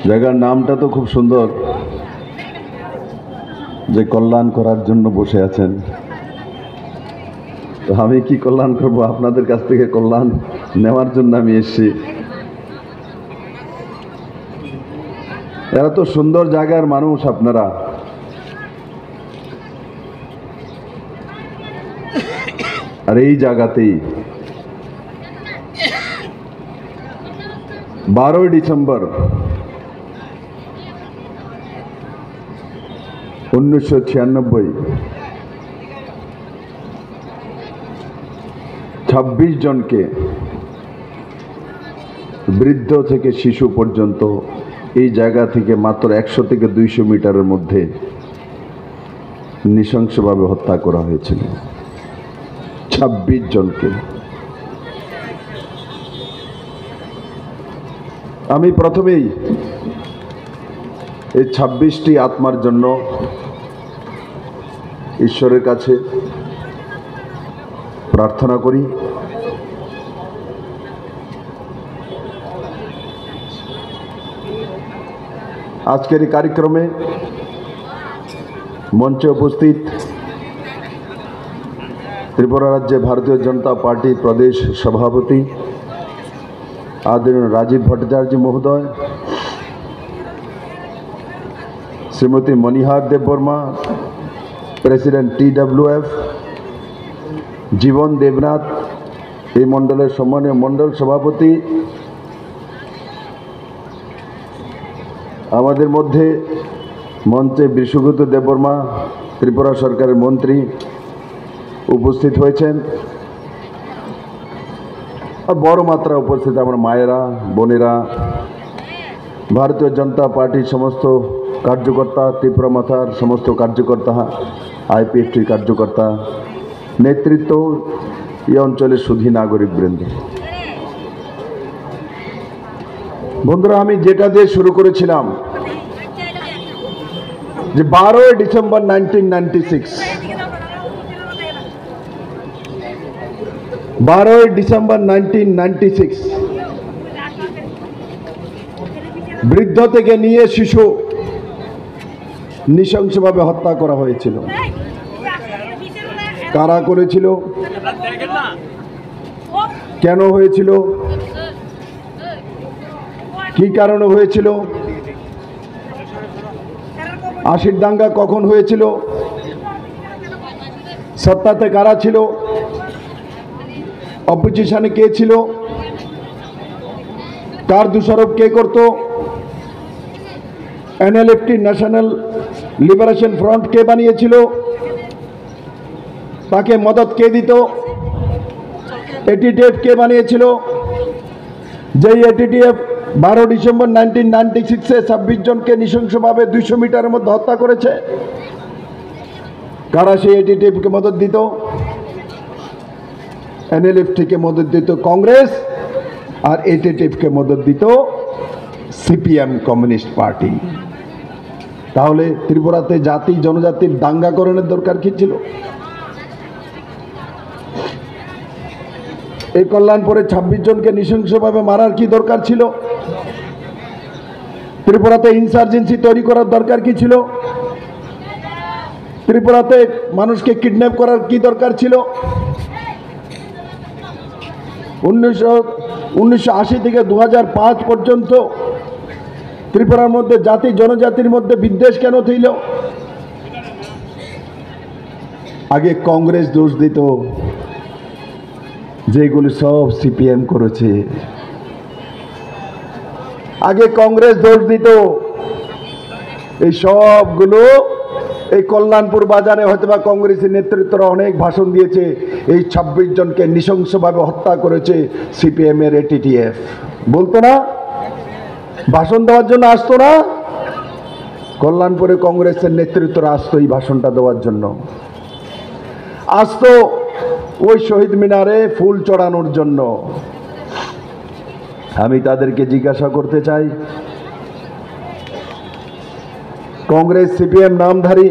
জায়গার নামটা তো খুব সুন্দর, যে কল্যাণ করার জন্য বসে আছেন। তো আমি কি কল্যাণ করব? আপনাদের কাছ থেকে কল্যাণ নেওয়ার জন্য আমি এসেছি। এরা তো সুন্দর জায়গার মানুষ আপনারা। আর এই জায়গাতেই 12 ডিসেম্বর 1996 26 জনকে, বৃদ্ধ থেকে শিশু পর্যন্ত, এই জায়গা থেকে মাত্র 100 থেকে 200 মিটারের মধ্যে নৃশংসভাবে হত্যা করা হয়েছিল। 26 জনকে। আমি প্রথমেই এই 26টি আত্মার জন্য ঈশ্বরের কাছে প্রার্থনা করি। আজকের এই কার্যক্রমে মঞ্চে উপস্থিত ত্রিপুরা রাজ্যে ভারতীয় জনতা পার্টি প্রদেশ সভাপতি आदरणीय राजीव भट्टाचार्य महोदय, श्रीमती मणिहार देववर्मा, प्रेसिडेंट TWF, जीवन देवनाथ, এই মণ্ডলের সম্মানীয় মণ্ডল সভাপতি, আমাদের মধ্যে মঞ্চে বিশ্বব্রত দেববর্মা ত্রিপুরা সরকারের মন্ত্রী উপস্থিত হয়েছেন। বড় মাত্রা উপস্থিত আমার মায়েরা, বোনেরা, ভারতীয় জনতা পার্টির সমস্ত কার্যকর্তা, ত্রিপুরা মাথার সমস্ত কার্যকর্তা, IPFটির কার্যকর্তা, নেতৃত্ব, এই অঞ্চলের সুধী নাগরিক বৃন্দ। বন্ধুরা, আমি যেটা দিয়ে শুরু করেছিলাম যে 12 ডিসেম্বর 1996, 12 ডিসেম্বর 1996 বৃদ্ধ থেকে নিয়ে শিশু নৃশংসভাবে হত্যা করা হয়েছিল। কারা করেছিল? কেন হয়েছিল? কি কারণে হয়েছিল? 80 দাঙ্গা কখন হয়েছিল? সত্তাতে কারা ছিল? অপোজিশনে কে ছিল? কার দোষারোপ কে করত? NLFটি ন্যাশনাল লিবারেশন ফ্রন্ট কে বানিয়েছিল? তাকে মদত কে দিত? ATTF কে বানিয়েছিল? যেই ATTF 12 ডিসেম্বর 1996-এ 26 জনকে নৃশংসভাবে 200 মিটারের মধ্যে হত্যা করেছে। কারা সেই ATTF-কে মদত দিত? NLFটিকে মদত দিত কংগ্রেস, আর ATTF-কে মদত দিত CPM কমিউনিস্ট পার্টি। তাহলে ত্রিপুরাতে জাতি জনজাতির দাঙ্গাকরণের দরকার কি ছিল? এই কল্যাণপুরে 26 জনকে নৃশংসভাবে মারার কি দরকার ছিল? ত্রিপুরাতে ইনসার্জেন্সি তৈরি করার দরকার কি ছিল? ত্রিপুরাতে মানুষকে কিডন্যাপ করার কি দরকার ছিল? 1980 থেকে 2005 পর্যন্ত ত্রিপুরার মধ্যে জাতি জনজাতির মধ্যে বিদ্বেষ কেন ছিল? আগে কংগ্রেস দোষ দিত যেগুলি সব CPM করেছে। আগে কংগ্রেস দোষ দিত এই সবগুলো। এই কল্যাণপুর বাজারে হয়তোবা কংগ্রেসের নেতৃত্বরা অনেক ভাষণ দিয়েছে, এই 26 জনকে নৃশংসভাবে হত্যা করেছে CPM এর ATTF। বলতো না? ভাষণ দেওয়ার জন্য আসতো না? কল্যাণপুরে কংগ্রেসের নেতৃত্বরা আসতো এই ভাষণটা দেওয়ার জন্য, আসতো ওই শহীদ মিনারে ফুল চড়ানোর জন্য। আমি তাদেরকে জিজ্ঞাসা করতে চাই, কংগ্রেস CPM নামধারী